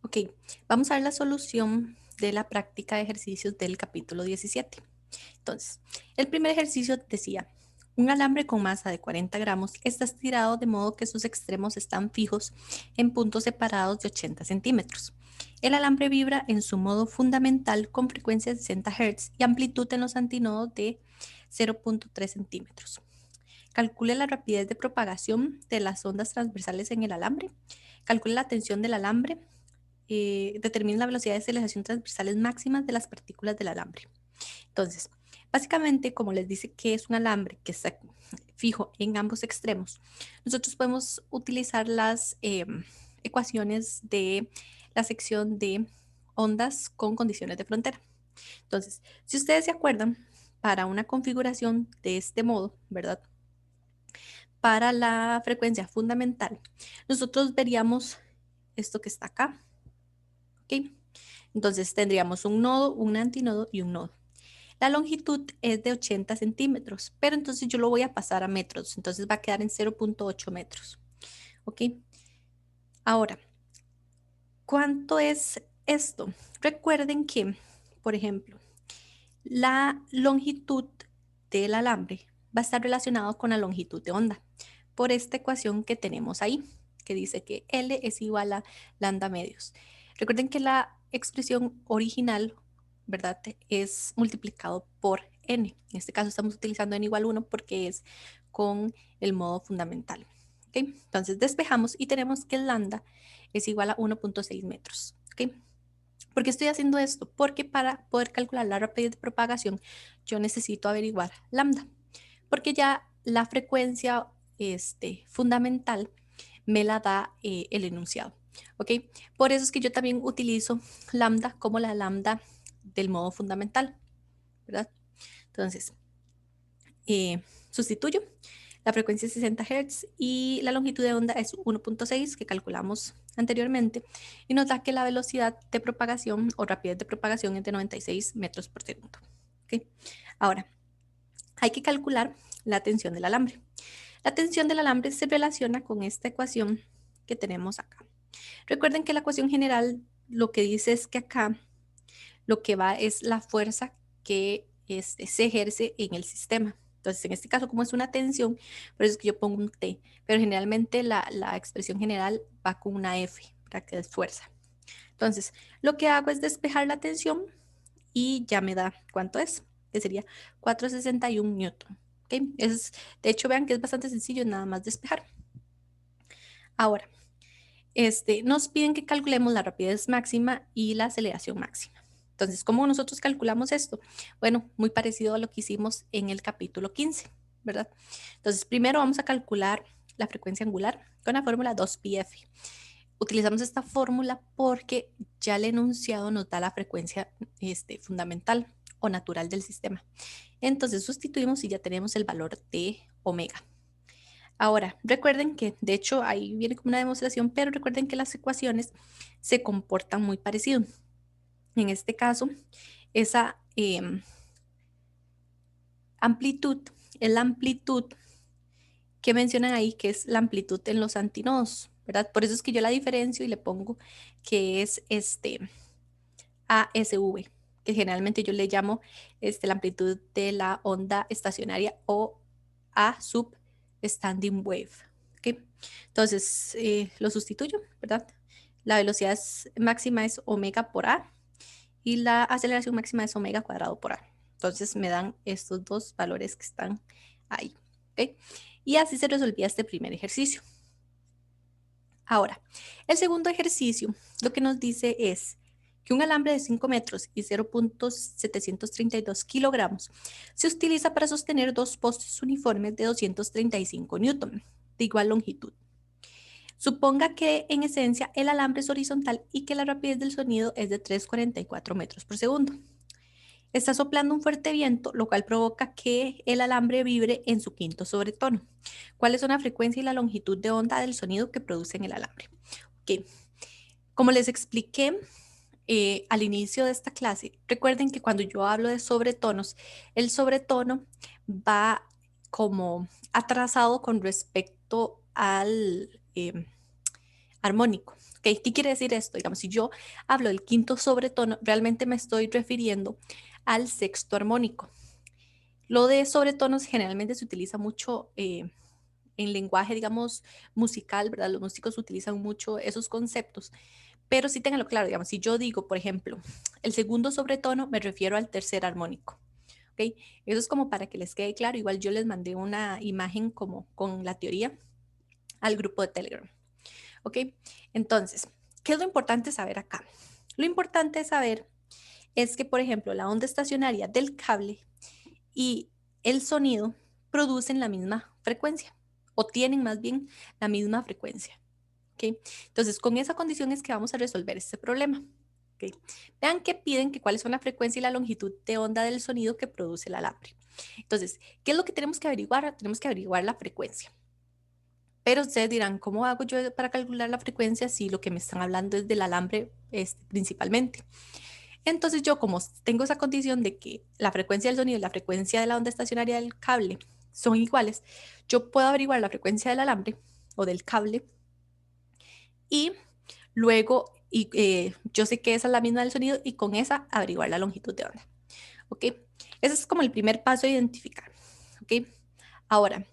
Ok, vamos a ver la solución de la práctica de ejercicios del capítulo 17. Entonces, el primer ejercicio decía, un alambre con masa de 40 gramos está estirado de modo que sus extremos están fijos en puntos separados de 80 centímetros. El alambre vibra en su modo fundamental con frecuencia de 60 Hz y amplitud en los antinodos de 0.3 centímetros. Calcule la rapidez de propagación de las ondas transversales en el alambre. Calcule la tensión del alambre. Determine la velocidad de aceleración transversales máximas de las partículas del alambre. Entonces, básicamente, como les dice que es un alambre que está fijo en ambos extremos, nosotros podemos utilizar las ecuaciones de la sección de ondas con condiciones de frontera. Entonces, si ustedes se acuerdan, para una configuración de este modo, ¿verdad? Para la frecuencia fundamental, nosotros veríamos esto que está acá, ¿ok? Entonces tendríamos un nodo, un antinodo y un nodo. La longitud es de 80 centímetros, pero entonces yo lo voy a pasar a metros, entonces va a quedar en 0.8 metros, ¿ok? Ahora, ¿cuánto es esto? Recuerden que, por ejemplo, la longitud del alambre va a estar relacionado con la longitud de onda por esta ecuación que tenemos ahí, que dice que L es igual a lambda medios. Recuerden que la expresión original, ¿verdad? Es multiplicado por n. En este caso estamos utilizando n igual 1 porque es con el modo fundamental. ¿Okay? Entonces despejamos y tenemos que el lambda es igual a 1.6 metros. ¿Okay? ¿Por qué estoy haciendo esto? Porque para poder calcular la rapidez de propagación, yo necesito averiguar lambda, porque ya la frecuencia fundamental me la da el enunciado. ¿Ok? Por eso es que yo también utilizo lambda como la lambda del modo fundamental, ¿verdad? Entonces, sustituyo. La frecuencia es 60 Hz y la longitud de onda es 1.6 que calculamos anteriormente y nos da que la velocidad de propagación o rapidez de propagación es de 96 metros por segundo. ¿Okay? Ahora, hay que calcular la tensión del alambre. La tensión del alambre se relaciona con esta ecuación que tenemos acá. Recuerden que la ecuación general lo que dice es que acá lo que va es la fuerza que se ejerce en el sistema. Entonces, en este caso, como es una tensión, por eso es que yo pongo un T, pero generalmente la expresión general va con una F, para que es fuerza. Entonces, lo que hago es despejar la tensión y ya me da cuánto es, que sería 461 newton. ¿Okay? De hecho, vean que es bastante sencillo, nada más despejar. Ahora, nos piden que calculemos la rapidez máxima y la aceleración máxima. Entonces, ¿cómo nosotros calculamos esto? Bueno, muy parecido a lo que hicimos en el capítulo 15, ¿verdad? Entonces, primero vamos a calcular la frecuencia angular con la fórmula 2πf. Utilizamos esta fórmula porque ya el enunciado nos da la frecuencia fundamental o natural del sistema. Entonces, sustituimos y ya tenemos el valor de omega. Ahora, recuerden que, de hecho, ahí viene como una demostración, pero recuerden que las ecuaciones se comportan muy parecido. En este caso, esa amplitud es la amplitud que mencionan ahí, que es la amplitud en los antinodos, ¿verdad? Por eso es que yo la diferencio y le pongo que es ASV, que generalmente yo le llamo la amplitud de la onda estacionaria o A sub standing wave. ¿Okay? Entonces, lo sustituyo, ¿verdad? La velocidad máxima es omega por A y la aceleración máxima es omega cuadrado por A. Entonces me dan estos dos valores que están ahí. ¿Okay? Y así se resolvía este primer ejercicio. Ahora, el segundo ejercicio lo que nos dice es que un alambre de 5 metros y 0.732 kilogramos se utiliza para sostener dos postes uniformes de 235 newton de igual longitud. Suponga que en esencia el alambre es horizontal y que la rapidez del sonido es de 3,44 metros por segundo. Está soplando un fuerte viento, lo cual provoca que el alambre vibre en su quinto sobretono. ¿Cuáles son la frecuencia y la longitud de onda del sonido que produce en el alambre? Okay. Como les expliqué al inicio de esta clase, recuerden que cuando yo hablo de sobretonos, el sobretono va como atrasado con respecto al armónico. ¿Okay? ¿Qué quiere decir esto? Digamos, si yo hablo del quinto sobretono, realmente me estoy refiriendo al sexto armónico. Lo de sobretonos generalmente se utiliza mucho en lenguaje, digamos, musical, ¿verdad? Los músicos utilizan mucho esos conceptos, pero sí ténganlo claro, digamos, si yo digo, por ejemplo, el segundo sobretono, me refiero al tercer armónico. ¿Ok? Eso es como para que les quede claro. Igual yo les mandé una imagen como con la teoría al grupo de Telegram. ¿Ok? Entonces, ¿qué es lo importante saber acá? Lo importante saber es que, por ejemplo, la onda estacionaria del cable y el sonido producen la misma frecuencia o tienen más bien la misma frecuencia. ¿Okay? Entonces, con esa condición es que vamos a resolver este problema. ¿Okay? Vean que piden que cuáles son la frecuencia y la longitud de onda del sonido que produce el alambre. Entonces, ¿qué es lo que tenemos que averiguar? Tenemos que averiguar la frecuencia. Pero ustedes dirán, ¿cómo hago yo para calcular la frecuencia si lo que me están hablando es del alambre principalmente? Entonces yo como tengo esa condición de que la frecuencia del sonido y la frecuencia de la onda estacionaria del cable son iguales, yo puedo averiguar la frecuencia del alambre o del cable y luego yo sé que esa es la misma del sonido y con esa averiguar la longitud de onda. ¿Ok? Ese es como el primer paso de identificar. ¿Ok? Ahora,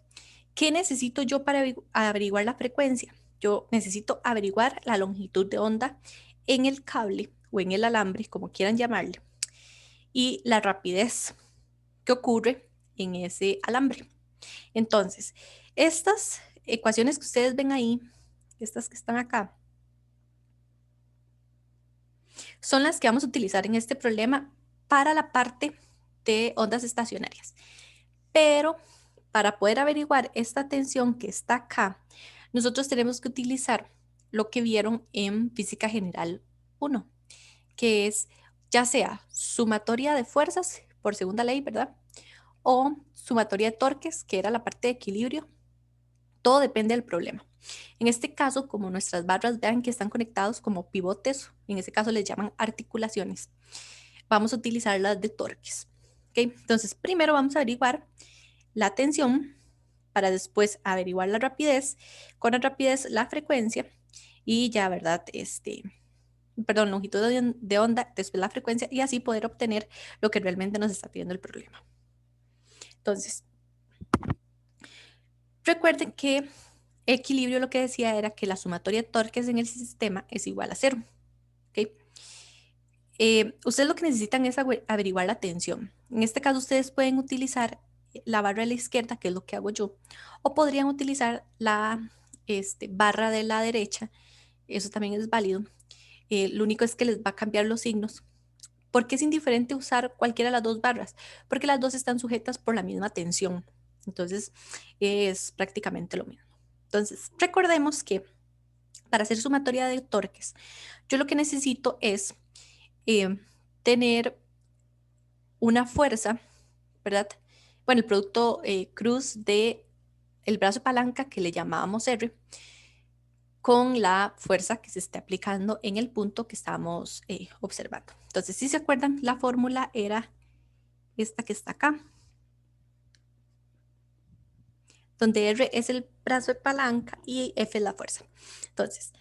¿qué necesito yo para averiguar la frecuencia? Yo necesito averiguar la longitud de onda en el cable o en el alambre, como quieran llamarle, y la rapidez que ocurre en ese alambre. Entonces, estas ecuaciones que ustedes ven ahí, estas que están acá, son las que vamos a utilizar en este problema para la parte de ondas estacionarias. Pero para poder averiguar esta tensión que está acá, nosotros tenemos que utilizar lo que vieron en Física General 1, que es ya sea sumatoria de fuerzas por segunda ley, ¿verdad? O sumatoria de torques, que era la parte de equilibrio. Todo depende del problema. En este caso, como nuestras barras vean que están conectados como pivotes, en este caso les llaman articulaciones, vamos a utilizar las de torques. ¿Okay? Entonces, primero vamos a averiguar la tensión para después averiguar la rapidez, con la rapidez la frecuencia y ya, ¿verdad? Perdón, longitud de onda, después la frecuencia y así poder obtener lo que realmente nos está pidiendo el problema. Entonces, recuerden que equilibrio lo que decía era que la sumatoria de torques en el sistema es igual a cero. ¿Okay? Ustedes lo que necesitan es averiguar la tensión. En este caso, ustedes pueden utilizar la barra de la izquierda, que es lo que hago yo, o podrían utilizar la barra de la derecha. Eso también es válido. Lo único es que les va a cambiar los signos. ¿Por qué es indiferente usar cualquiera de las dos barras? Porque las dos están sujetas por la misma tensión. Entonces, es prácticamente lo mismo. Entonces, recordemos que para hacer sumatoria de torques, yo lo que necesito es tener una fuerza, ¿verdad? Bueno, el producto cruz de el brazo de palanca que le llamábamos R con la fuerza que se esté aplicando en el punto que estamos observando. Entonces, si se acuerdan, la fórmula era esta que está acá, donde R es el brazo de palanca y F es la fuerza. Entonces,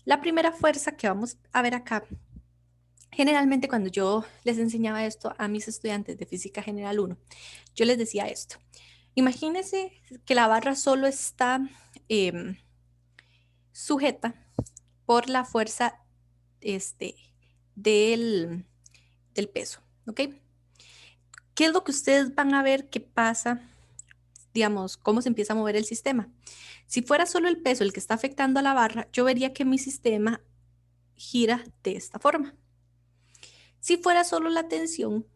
la primera fuerza que vamos a ver acá, generalmente cuando yo les enseñaba esto a mis estudiantes de Física General 1, yo les decía esto. Imagínense que la barra solo está sujeta por la fuerza este, del, del peso, ¿ok? ¿Qué es lo que ustedes van a ver que pasa? Digamos, cómo se empieza a mover el sistema. Si fuera solo el peso el que está afectando a la barra, yo vería que mi sistema gira de esta forma. Si fuera solo la tensión,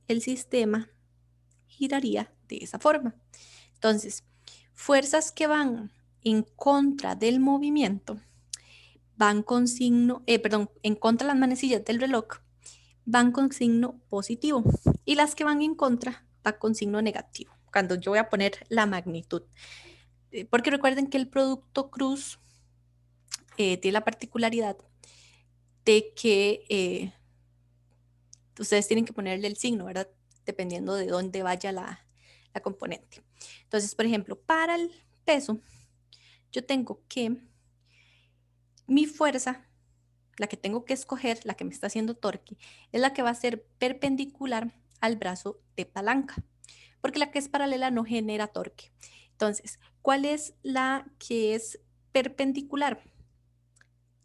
el sistema giraría de esa forma. Entonces, fuerzas que van en contra del movimiento van con signo, perdón, en contra de las manecillas del reloj van con signo positivo y las que van en contra van con signo negativo. Cuando yo voy a poner la magnitud. Porque recuerden que el producto cruz tiene la particularidad de que ustedes tienen que ponerle el signo, ¿verdad? Dependiendo de dónde vaya la componente. Entonces, por ejemplo, para el peso, yo tengo que mi fuerza la que tengo que escoger, la que me está haciendo torque, es la que va a ser perpendicular al brazo de palanca, porque la que es paralela no genera torque. Entonces, ¿cuál es la que es perpendicular?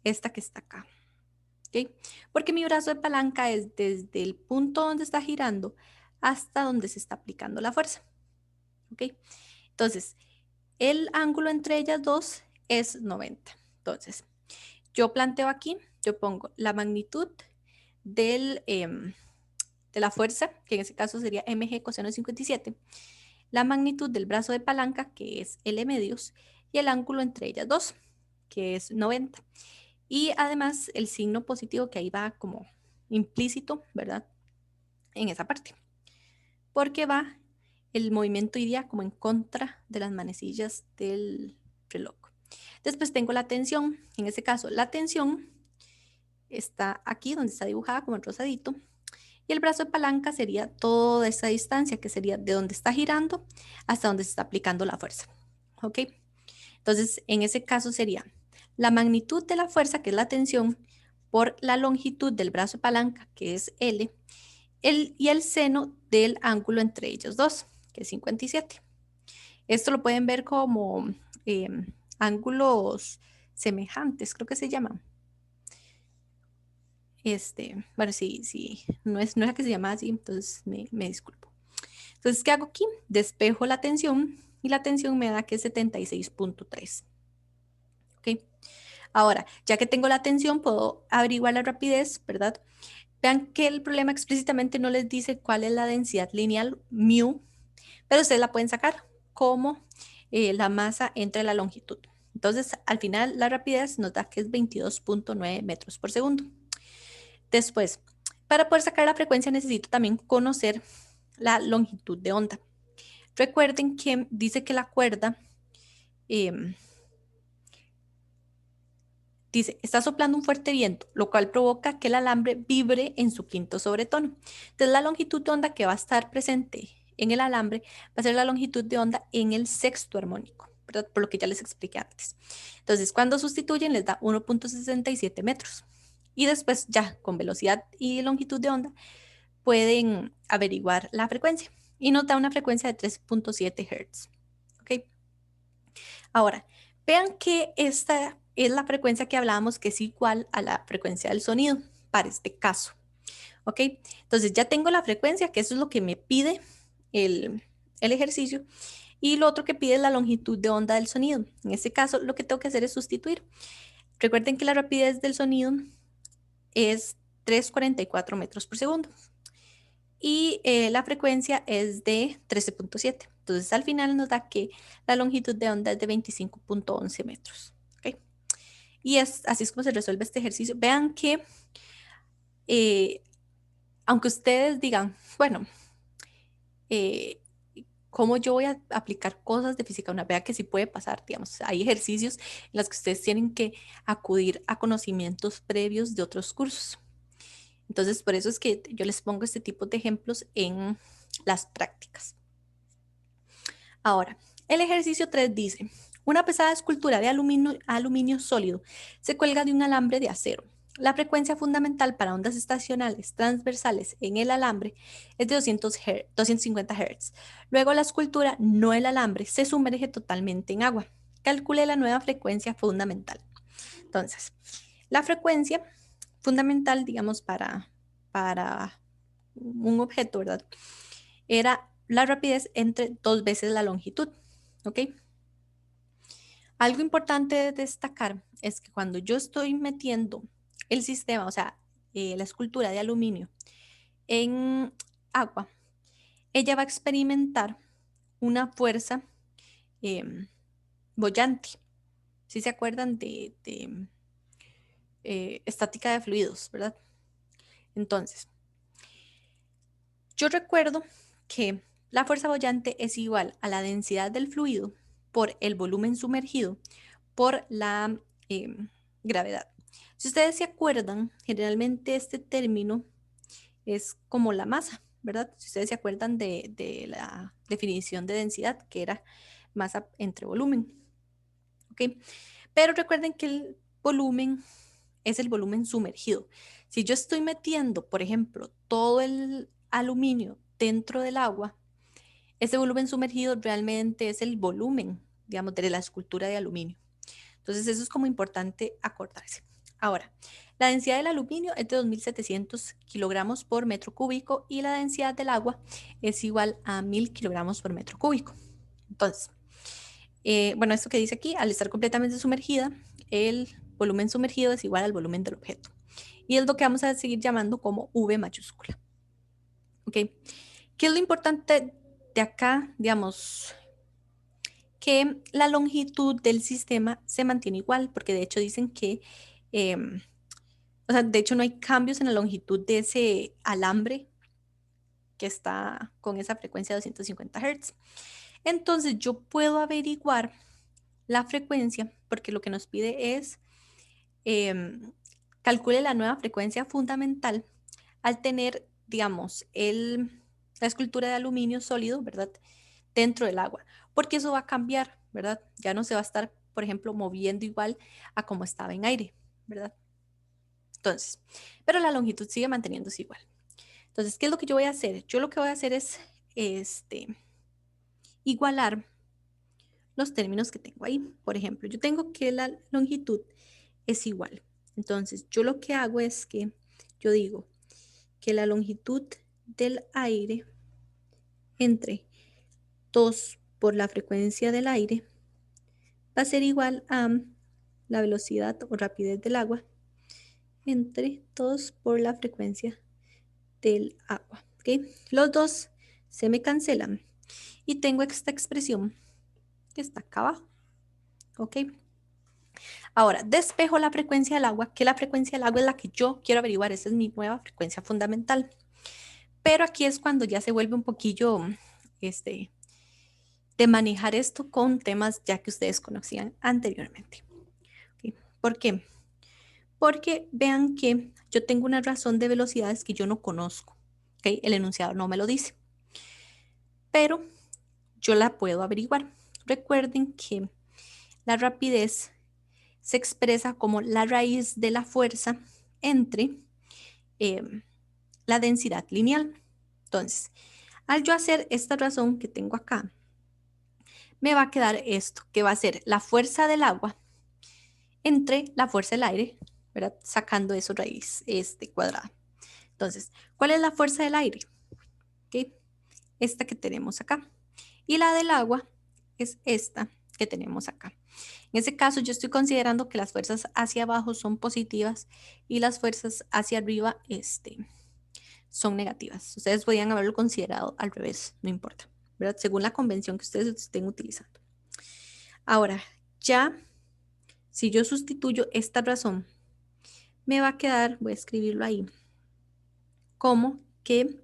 Esta que está acá. ¿Ok? Porque mi brazo de palanca es desde el punto donde está girando hasta donde se está aplicando la fuerza. ¿Ok? Entonces, el ángulo entre ellas dos es 90. Entonces, yo planteo aquí, yo pongo la magnitud de la fuerza, que en ese caso sería mg coseno de 57, la magnitud del brazo de palanca, que es L medios, y el ángulo entre ellas dos, que es 90. Y además el signo positivo que ahí va como implícito, ¿verdad? En esa parte. Porque va, el movimiento iría como en contra de las manecillas del reloj. Después tengo la tensión. En este caso, la tensión está aquí donde está dibujada como en rosadito. Y el brazo de palanca sería toda esa distancia, que sería de donde está girando hasta donde se está aplicando la fuerza. ¿Ok? Entonces, en ese caso sería la magnitud de la fuerza, que es la tensión, por la longitud del brazo de palanca, que es L, y el seno del ángulo entre ellos dos, que es 57. Esto lo pueden ver como eh, ángulos semejantes, creo que se llaman. Bueno, sí, no es la que se llama así, entonces me disculpo. Entonces, ¿qué hago aquí? Despejo la tensión y la tensión me da que es 76.3. ¿Ok? Ahora, ya que tengo la tensión, puedo averiguar la rapidez, ¿verdad? Vean que el problema explícitamente no les dice cuál es la densidad lineal mu, pero ustedes la pueden sacar como la masa entre la longitud. Entonces, al final, la rapidez nos da que es 22.9 metros por segundo. Después, para poder sacar la frecuencia necesito también conocer la longitud de onda. Recuerden que dice que la cuerda dice, está soplando un fuerte viento, lo cual provoca que el alambre vibre en su quinto sobretono. Entonces, la longitud de onda que va a estar presente en el alambre va a ser la longitud de onda en el sexto armónico, ¿verdad? Por lo que ya les expliqué antes. Entonces, cuando sustituyen, les da 1.67 metros. Y después, ya con velocidad y longitud de onda, pueden averiguar la frecuencia. Y nos da una frecuencia de 3.7 Hz. ¿Ok? Ahora, vean que esta es la frecuencia que hablábamos que es igual a la frecuencia del sonido para este caso. ¿Ok? Entonces ya tengo la frecuencia, que eso es lo que me pide el ejercicio. Y lo otro que pide es la longitud de onda del sonido. En este caso, lo que tengo que hacer es sustituir. Recuerden que la rapidez del sonido es 3,44 metros por segundo. Y la frecuencia es de 13.7. Entonces al final nos da que la longitud de onda es de 25.11 metros. ¿Okay? Y así es como se resuelve este ejercicio. Vean que eh, aunque ustedes digan, bueno, eh, ¿cómo yo voy a aplicar cosas de física? Una vea que sí puede pasar, digamos, hay ejercicios en los que ustedes tienen que acudir a conocimientos previos de otros cursos. Entonces, por eso es que yo les pongo este tipo de ejemplos en las prácticas. Ahora, el ejercicio 3 dice, una pesada escultura de aluminio sólido se cuelga de un alambre de acero. La frecuencia fundamental para ondas estacionales transversales en el alambre es de 250 Hz. Luego la escultura, no el alambre, se sumerge totalmente en agua. Calcule la nueva frecuencia fundamental. Entonces, la frecuencia fundamental, digamos, para un objeto, ¿verdad? Era la rapidez entre 2 veces la longitud. ¿Ok? Algo importante de destacar es que cuando yo estoy metiendo el sistema, o sea, la escultura de aluminio en agua, ella va a experimentar una fuerza boyante. Si se acuerdan de estática de fluidos, ¿verdad? Entonces, yo recuerdo que la fuerza boyante es igual a la densidad del fluido por el volumen sumergido por la gravedad. Si ustedes se acuerdan, generalmente este término es como la masa, ¿verdad? Si ustedes se acuerdan de la definición de densidad, que era masa entre volumen, ¿ok? Pero recuerden que el volumen es el volumen sumergido. Si yo estoy metiendo, por ejemplo, todo el aluminio dentro del agua, ese volumen sumergido realmente es el volumen, digamos, de la escultura de aluminio. Entonces, eso es como importante acordarse. Ahora, la densidad del aluminio es de 2.700 kilogramos por metro cúbico y la densidad del agua es igual a 1.000 kilogramos por metro cúbico. Entonces, bueno, esto que dice aquí, al estar completamente sumergida, el volumen sumergido es igual al volumen del objeto. Y es lo que vamos a seguir llamando como V mayúscula. ¿Ok? ¿Qué es lo importante de acá? Digamos, que la longitud del sistema se mantiene igual, porque de hecho dicen que, o sea, de hecho no hay cambios en la longitud de ese alambre que está con esa frecuencia de 250 Hz. Entonces yo puedo averiguar la frecuencia, porque lo que nos pide es calcule la nueva frecuencia fundamental al tener, digamos, la escultura de aluminio sólido, ¿verdad? Dentro del agua, porque eso va a cambiar, ¿verdad? Ya no se va a estar, por ejemplo, moviendo igual a como estaba en aire, ¿verdad? Entonces, pero la longitud sigue manteniéndose igual. Entonces, ¿qué es lo que yo voy a hacer? Yo lo que voy a hacer es igualar los términos que tengo ahí. Por ejemplo, yo tengo que la longitud es igual. Entonces, yo lo que hago es que yo digo que la longitud del aire entre 2 por la frecuencia del aire va a ser igual a la velocidad o rapidez del agua entre 2 por la frecuencia del agua. ¿Okay? Los dos se me cancelan y tengo esta expresión que está acá abajo. ¿Ok? Ahora, despejo la frecuencia del agua, que la frecuencia del agua es la que yo quiero averiguar. Esa es mi nueva frecuencia fundamental. Pero aquí es cuando ya se vuelve un poquillo de manejar esto con temas ya que ustedes conocían anteriormente. ¿Okay? ¿Por qué? Porque vean que yo tengo una razón de velocidades que yo no conozco. ¿Okay? El enunciado no me lo dice. Pero yo la puedo averiguar. Recuerden que la rapidez se expresa como la raíz de la fuerza entre la densidad lineal. Entonces, al yo hacer esta razón que tengo acá, me va a quedar esto, que va a ser la fuerza del agua entre la fuerza del aire, ¿verdad? Sacando eso raíz cuadrada. Entonces, ¿cuál es la fuerza del aire? ¿Okay? Esta que tenemos acá. Y la del agua es esta que tenemos acá. En ese caso, yo estoy considerando que las fuerzas hacia abajo son positivas y las fuerzas hacia arriba son negativas. Ustedes podrían haberlo considerado al revés, no importa, ¿verdad? Según la convención que ustedes estén utilizando. Ahora, ya, si yo sustituyo esta razón, me va a quedar, voy a escribirlo ahí, como que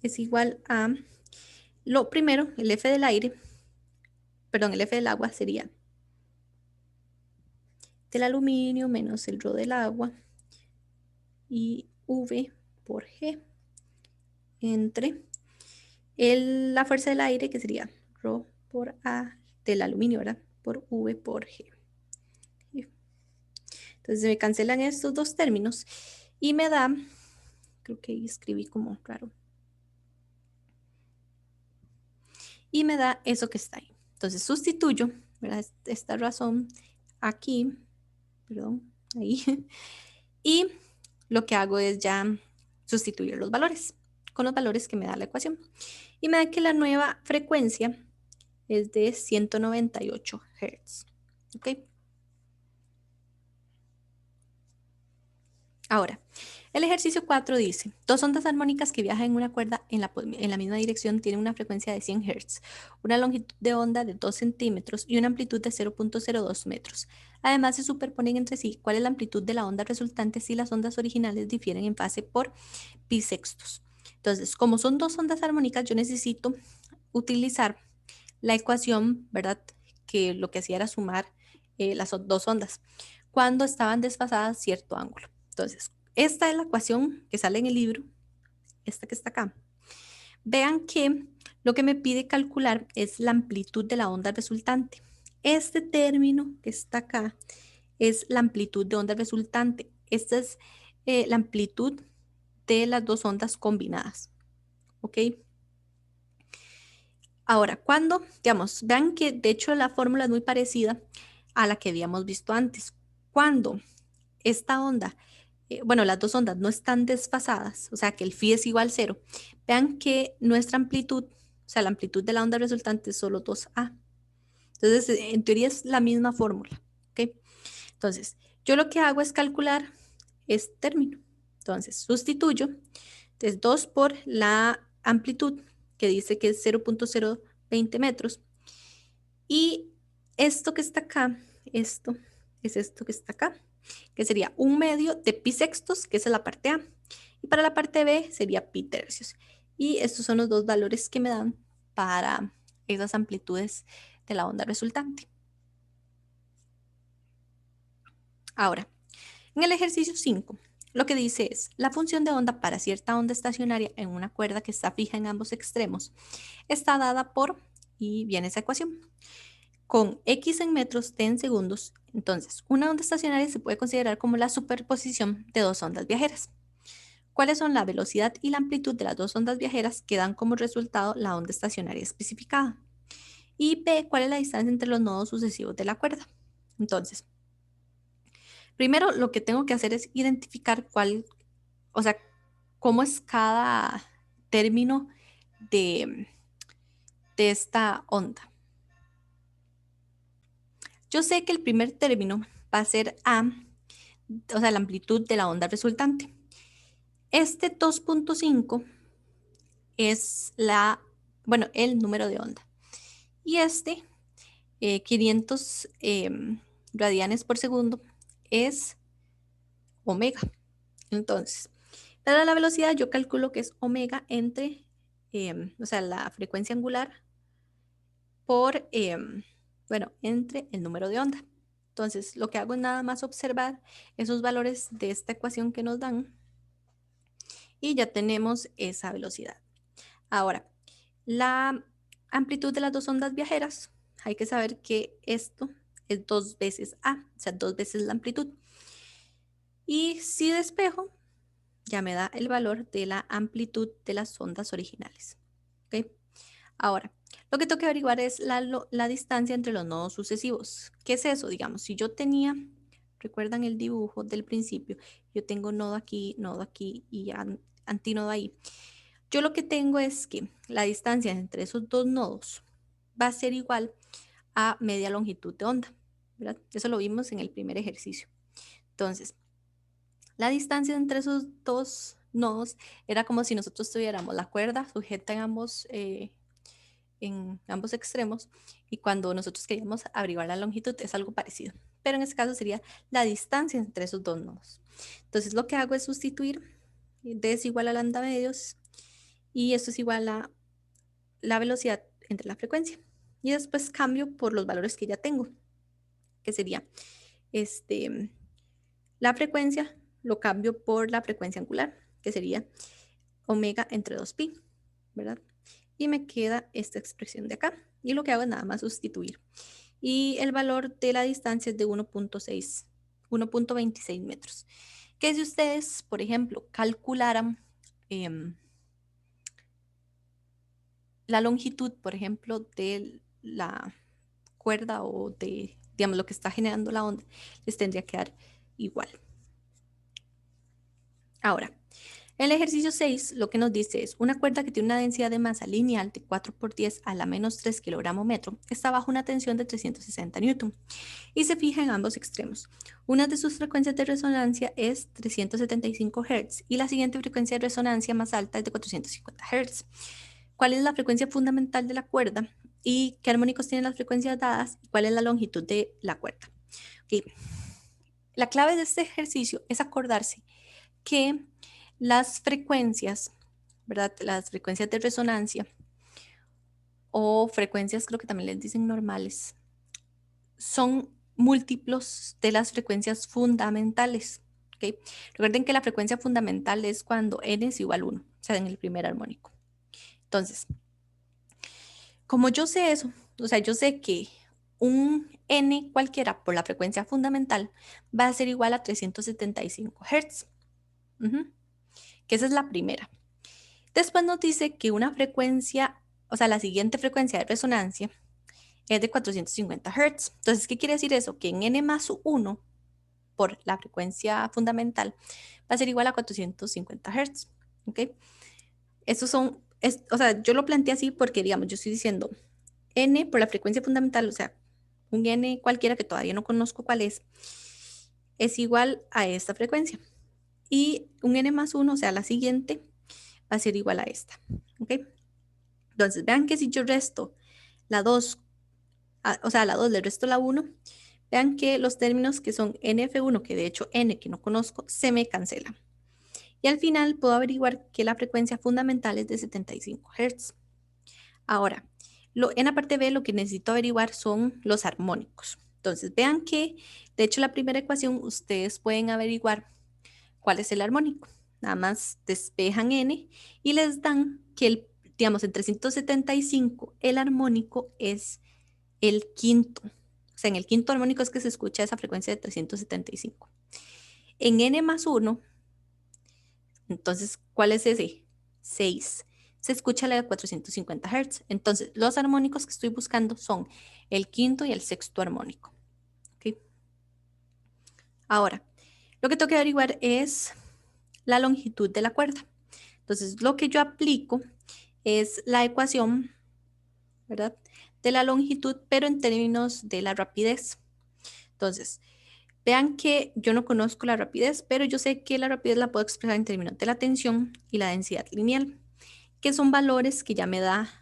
es igual a lo primero, el F del aire, perdón, el F del agua sería del aluminio menos el ρ del agua y V por G entre la fuerza del aire, que sería ρ por A del aluminio, ¿verdad? Por V por G. Entonces me cancelan estos dos términos y me da, creo que escribí como raro, y me da eso que está ahí. Entonces sustituyo, ¿verdad? Esta razón aquí, perdón, ahí, y lo que hago es ya sustituir los valores con los valores que me da la ecuación. Y me da que la nueva frecuencia es de 198 Hz. ¿Ok? Ahora, el ejercicio 4 dice, dos ondas armónicas que viajan en una cuerda en la misma dirección tienen una frecuencia de 100 Hz, una longitud de onda de 2 centímetros y una amplitud de 0.02 metros. Además, se superponen entre sí cuál es la amplitud de la onda resultante si las ondas originales difieren en fase por pi sextos. Entonces, como son dos ondas armónicas, yo necesito utilizar la ecuación, ¿verdad? Que lo que hacía era sumar las dos ondas cuando estaban desfasadas cierto ángulo. Entonces, esta es la ecuación que sale en el libro, esta que está acá. Vean que lo que me pide calcular es la amplitud de la onda resultante. Este término que está acá es la amplitud de onda resultante. Esta es la amplitud de las dos ondas combinadas. ¿Ok? Ahora, cuando, digamos, vean que de hecho la fórmula es muy parecida a la que habíamos visto antes. Cuando esta onda, bueno, las dos ondas no están desfasadas, o sea que el phi es igual a 0, vean que nuestra amplitud, o sea, la amplitud de la onda resultante es solo 2A. Entonces, en teoría es la misma fórmula. ¿Ok? Entonces, yo lo que hago es calcular este término. Entonces, sustituyo. Entonces, 2 por la amplitud, que dice que es 0.020 metros. Y esto que está acá, esto es esto que está acá, que sería 1/2 de pi sextos, que es la parte A. Y para la parte B sería pi tercios. Y estos son los dos valores que me dan para esas amplitudes de la onda resultante. Ahora, en el ejercicio 5, lo que dice es, la función de onda para cierta onda estacionaria en una cuerda que está fija en ambos extremos está dada por, y viene esa ecuación, con x en metros, t en segundos. Entonces, una onda estacionaria se puede considerar como la superposición de dos ondas viajeras. ¿Cuáles son la velocidad y la amplitud de las dos ondas viajeras que dan como resultado la onda estacionaria especificada? Y p, ¿cuál es la distancia entre los nodos sucesivos de la cuerda? Entonces, primero lo que tengo que hacer es identificar cuál, o sea, cómo es cada término de, de esta onda. Yo sé que el primer término va a ser A, o sea, la amplitud de la onda resultante. Este 2.5 es bueno, el número de onda. Y este 500 radianes por segundo es omega. Entonces, para la velocidad yo calculo que es omega entre, o sea, la frecuencia angular por, bueno, entre el número de onda. Entonces, lo que hago es nada más observar esos valores de esta ecuación que nos dan y ya tenemos esa velocidad. Ahora, la amplitud de las dos ondas viajeras, hay que saber que esto es 2 veces A, o sea, 2 veces la amplitud. Y si despejo, ya me da el valor de la amplitud de las ondas originales. ¿Ok? Ahora, lo que tengo que averiguar es la distancia entre los nodos sucesivos. ¿Qué es eso? Digamos, si yo tenía, recuerdan el dibujo del principio, yo tengo nodo aquí y antínodo ahí. Yo lo que tengo es que la distancia entre esos dos nodos va a ser igual a media longitud de onda, ¿verdad? Eso lo vimos en el primer ejercicio. Entonces, la distancia entre esos dos nodos era como si nosotros tuviéramos la cuerda sujeta en ambos extremos y cuando nosotros queríamos averiguar la longitud es algo parecido, pero en este caso sería la distancia entre esos dos nodos. Entonces lo que hago es sustituir d es igual a lambda medios y esto es igual a la velocidad entre la frecuencia y después cambio por los valores que ya tengo, que sería la frecuencia, lo cambio por la frecuencia angular, que sería omega entre 2pi, ¿verdad? Y me queda esta expresión de acá. Y lo que hago es nada más sustituir. Y el valor de la distancia es de 1.26 metros. Que si ustedes, por ejemplo, calcularan la longitud, por ejemplo, de la cuerda o de, digamos, lo que está generando la onda, les tendría que dar igual. Ahora, el ejercicio 6 lo que nos dice es una cuerda que tiene una densidad de masa lineal de 4 por 10 a la menos 3 kilogramo metro está bajo una tensión de 360 newton y se fija en ambos extremos. Una de sus frecuencias de resonancia es 375 Hz y la siguiente frecuencia de resonancia más alta es de 450 Hz. ¿Cuál es la frecuencia fundamental de la cuerda y qué armónicos tienen las frecuencias dadas y cuál es la longitud de la cuerda? Okay. La clave de este ejercicio es acordarse que las frecuencias, ¿verdad? Las frecuencias de resonancia o frecuencias, creo que también les dicen normales, son múltiplos de las frecuencias fundamentales. ¿Okay? Recuerden que la frecuencia fundamental es cuando n es igual a 1, o sea, en el primer armónico. Entonces, Como yo sé eso, o sea, yo sé que un n cualquiera por la frecuencia fundamental va a ser igual a 375 Hz, que esa es la primera. Después nos dice que una frecuencia, o sea, la siguiente frecuencia de resonancia es de 450 Hz. Entonces, ¿qué quiere decir eso? Que en n más 1 por la frecuencia fundamental va a ser igual a 450 Hz. ¿Ok? Estos son, o sea, yo lo planteé así porque, digamos, yo estoy diciendo n por la frecuencia fundamental, o sea, un n cualquiera que todavía no conozco cuál es igual a esta frecuencia. Y un n más 1, o sea, la siguiente, va a ser igual a esta. ¿Ok? Entonces, vean que si yo resto la 2, o sea, a la 2 le resto la 1, vean que los términos que son NF1, que de hecho n que no conozco, se me cancelan. Y al final puedo averiguar que la frecuencia fundamental es de 75 Hz. Ahora, en la parte B lo que necesito averiguar son los armónicos. Entonces, vean que, de hecho, la primera ecuación ustedes pueden averiguar cuál es el armónico. Nada más despejan n y les dan que, digamos, en 375 el armónico es el quinto. O sea, en el quinto armónico es que se escucha esa frecuencia de 375. En n más 1, entonces, ¿cuál es ese? 6. Se escucha la de 450 Hz. Entonces, los armónicos que estoy buscando son el quinto y el sexto armónico. ¿Okay? Ahora, lo que tengo que averiguar es la longitud de la cuerda. Entonces, lo que yo aplico es la ecuación, ¿verdad? De la longitud, pero en términos de la rapidez. Entonces, vean que yo no conozco la rapidez, pero yo sé que la rapidez la puedo expresar en términos de la tensión y la densidad lineal, que son valores que ya me da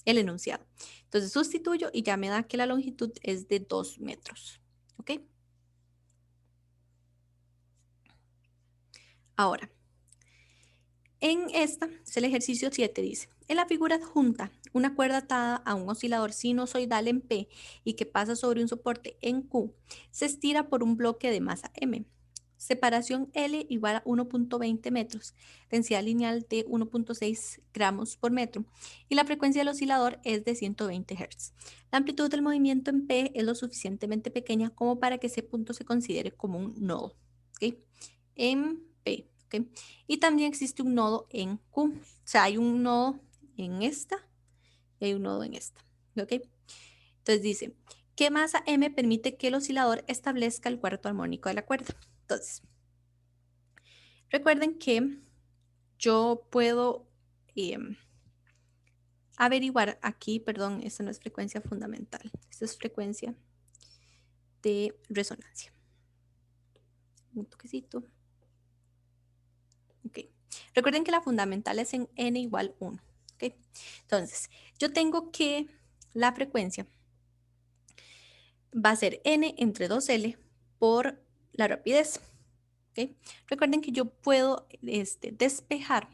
el enunciado. Entonces sustituyo y ya me da que la longitud es de 2 metros. ¿Ok? Ahora, en esta, es el ejercicio 7, dice, en la figura adjunta, una cuerda atada a un oscilador sinusoidal en P y que pasa sobre un soporte en Q, se estira por un bloque de masa M. Separación L igual a 1.20 metros, densidad lineal de 1.6 gramos por metro y la frecuencia del oscilador es de 120 Hz. La amplitud del movimiento en P es lo suficientemente pequeña como para que ese punto se considere como un nodo. ¿Okay? En P. ¿Okay? Y también existe un nodo en Q. O sea, hay un nodo en esta y hay un nodo en esta. ¿Ok? Entonces dice, ¿qué masa M permite que el oscilador establezca el cuarto armónico de la cuerda? Entonces, recuerden que yo puedo averiguar aquí, perdón, esta no es frecuencia fundamental, esta es frecuencia de resonancia. Un toquecito. Ok. Recuerden que la fundamental es en n igual 1. ¿Ok? Entonces, yo tengo que la frecuencia va a ser n entre 2L por la rapidez. ¿Ok? Recuerden que yo puedo despejar,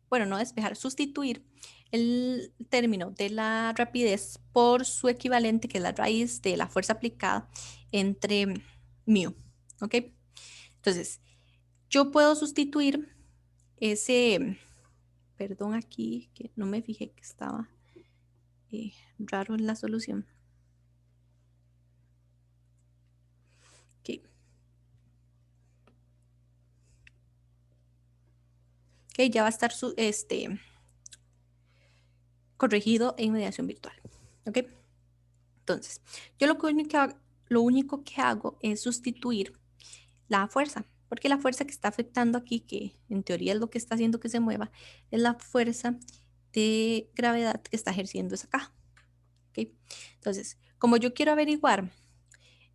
bueno, no despejar, sustituir el término de la rapidez por su equivalente, que es la raíz de la fuerza aplicada entre mu. ¿Ok? Entonces, yo puedo sustituir ese, perdón aquí, que no me fijé que estaba raro en la solución. Ok. Ok, ya va a estar corregido en mediación virtual. Ok. Entonces, yo lo único que hago es sustituir la fuerza, porque la fuerza que está afectando aquí, que en teoría es lo que está haciendo que se mueva, es la fuerza de gravedad que está ejerciendo esa caja. ¿Okay? Entonces, como yo quiero averiguar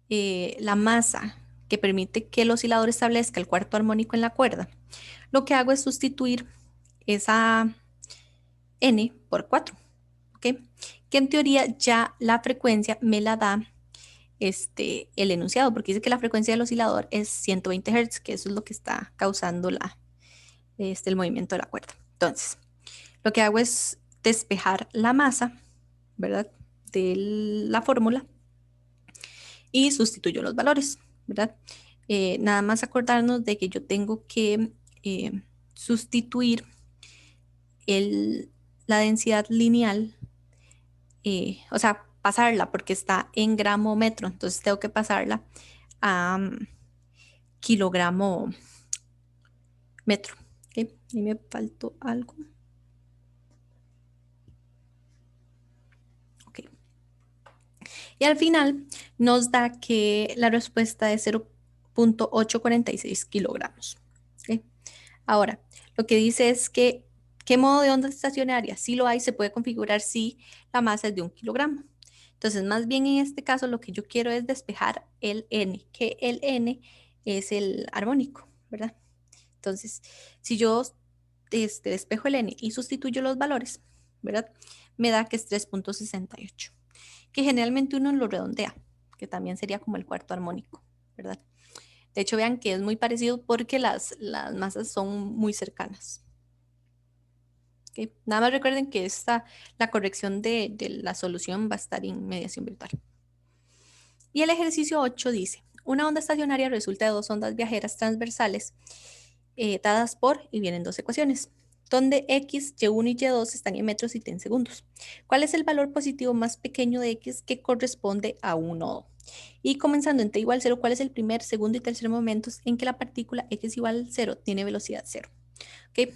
la masa que permite que el oscilador establezca el cuarto armónico en la cuerda, lo que hago es sustituir esa n por 4, ¿ok? Que en teoría ya la frecuencia me la da el enunciado, porque dice que la frecuencia del oscilador es 120 Hz, que eso es lo que está causando el movimiento de la cuerda. Entonces, lo que hago es despejar la masa, ¿verdad? De la fórmula y sustituyo los valores, ¿verdad? Nada más acordarnos de que yo tengo que sustituir la densidad lineal, o sea, pasarla porque está en gramo metro, entonces tengo que pasarla a kilogramo metro. ¿Okay? Ahí me faltó algo. Okay. Y al final nos da que la respuesta es 0.846 kilogramos. ¿Okay? Ahora, lo que dice es que, ¿qué modo de onda estacionaria? Si lo hay, se puede configurar si la masa es de 1 kilogramo. Entonces, más bien en este caso, lo que yo quiero es despejar el n, que el n es el armónico, ¿verdad? Entonces, si yo despejo el n y sustituyo los valores, ¿verdad? Me da que es 3.68, que generalmente uno lo redondea, que también sería como el cuarto armónico, ¿verdad? De hecho, vean que es muy parecido porque las masas son muy cercanas. ¿Okay? Nada más recuerden que la corrección de la solución va a estar en mediación virtual. Y el ejercicio 8 dice, una onda estacionaria resulta de dos ondas viajeras transversales dadas por, y vienen dos ecuaciones, donde x, y1 y y2 están en metros y t en segundos. ¿Cuál es el valor positivo más pequeño de x que corresponde a un nodo? Y comenzando en t igual 0, ¿cuál es el primer, segundo y tercer momentos en que la partícula x igual 0 tiene velocidad 0? ¿Okay?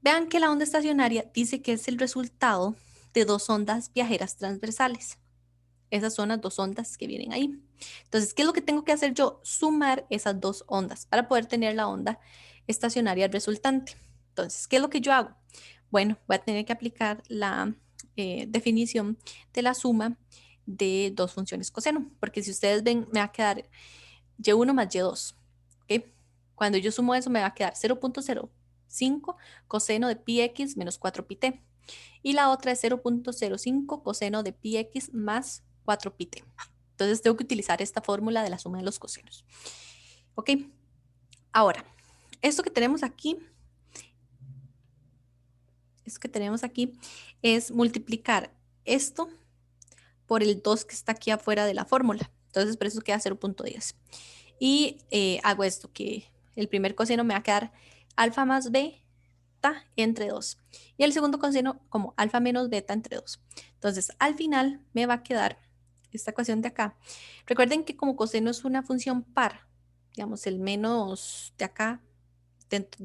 Vean que la onda estacionaria dice que es el resultado de dos ondas viajeras transversales. Esas son las dos ondas que vienen ahí. Entonces, ¿qué es lo que tengo que hacer yo? Sumar esas dos ondas para poder tener la onda estacionaria resultante. Entonces, ¿qué es lo que yo hago? Bueno, voy a tener que aplicar la definición de la suma de dos funciones coseno, porque si ustedes ven, me va a quedar y1 más y2. ¿Okay? Cuando yo sumo eso, me va a quedar 0.05 coseno de pi x menos 4 pi t. Y la otra es 0.05 coseno de pi x más 4 pi t. Entonces tengo que utilizar esta fórmula de la suma de los cosenos. ¿Ok? Ahora, esto que tenemos aquí es multiplicar esto por el 2 que está aquí afuera de la fórmula. Entonces, por eso queda 0.10. Y hago esto, que el primer coseno me va a quedar alfa más beta entre 2. Y el segundo coseno como alfa menos beta entre 2. Entonces, al final me va a quedar esta ecuación de acá. Recuerden que como coseno es una función par, digamos, el menos de acá, dentro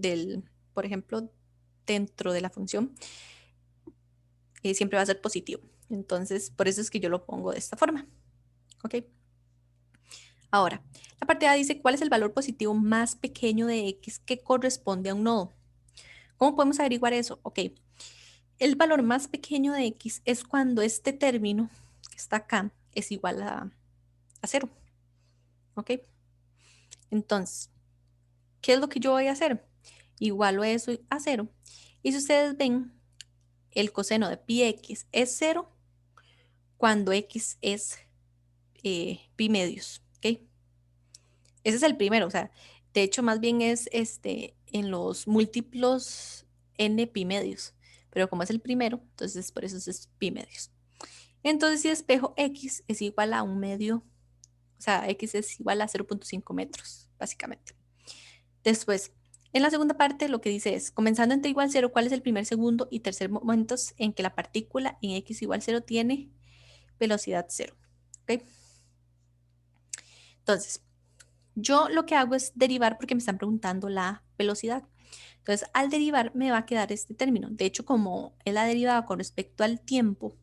por ejemplo, dentro de la función, siempre va a ser positivo. Entonces, por eso es que yo lo pongo de esta forma. ¿Ok? Ahora, la parte A dice cuál es el valor positivo más pequeño de x que corresponde a un nodo. ¿Cómo podemos averiguar eso? Ok, el valor más pequeño de x es cuando este término que está acá es igual a 0. ¿Ok? Entonces, ¿qué es lo que yo voy a hacer? Igualo eso a 0. Y si ustedes ven, el coseno de pi x es 0 cuando x es pi medios. ¿Ok? Ese es el primero. O sea, de hecho, más bien es en los múltiplos n pi medios. Pero como es el primero, entonces por eso es pi medios. Entonces, si despejo x es igual a un medio, o sea, x es igual a 0.5 metros, básicamente. Después, en la segunda parte, lo que dice es, comenzando en t igual 0, ¿cuál es el primer, segundo y tercer momentos en que la partícula en x igual 0 tiene velocidad 0? ¿Ok? Entonces, yo lo que hago es derivar porque me están preguntando la velocidad. Entonces, al derivar me va a quedar este término. De hecho, como es la derivada con respecto al tiempo,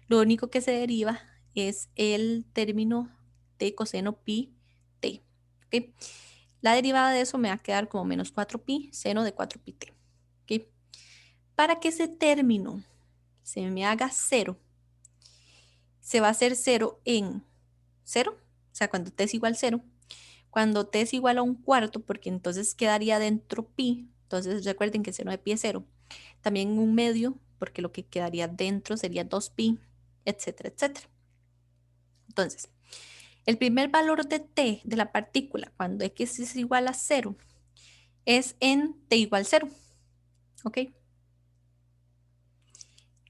lo único que se deriva es el término de coseno pi t. ¿Okay? La derivada de eso me va a quedar como menos 4pi seno de 4pi t. ¿Okay? Para que ese término se me haga 0, se va a hacer 0 en 0, o sea, cuando t es igual a 0. Cuando t es igual a un cuarto, porque entonces quedaría dentro pi, entonces recuerden que el seno de pi es 0. También un medio, porque lo que quedaría dentro sería 2pi, etcétera, etcétera. Entonces, el primer valor de t de la partícula cuando x es igual a 0 es en t igual a 0. ¿Ok?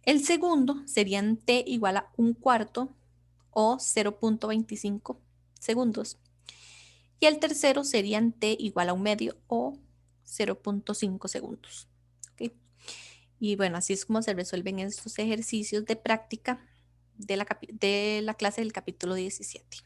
El segundo sería en t igual a un cuarto o 0.25 segundos. Y el tercero sería en t igual a un medio o 0.5 segundos. ¿Ok? Y bueno, así es como se resuelven estos ejercicios de práctica de la clase del capítulo 17.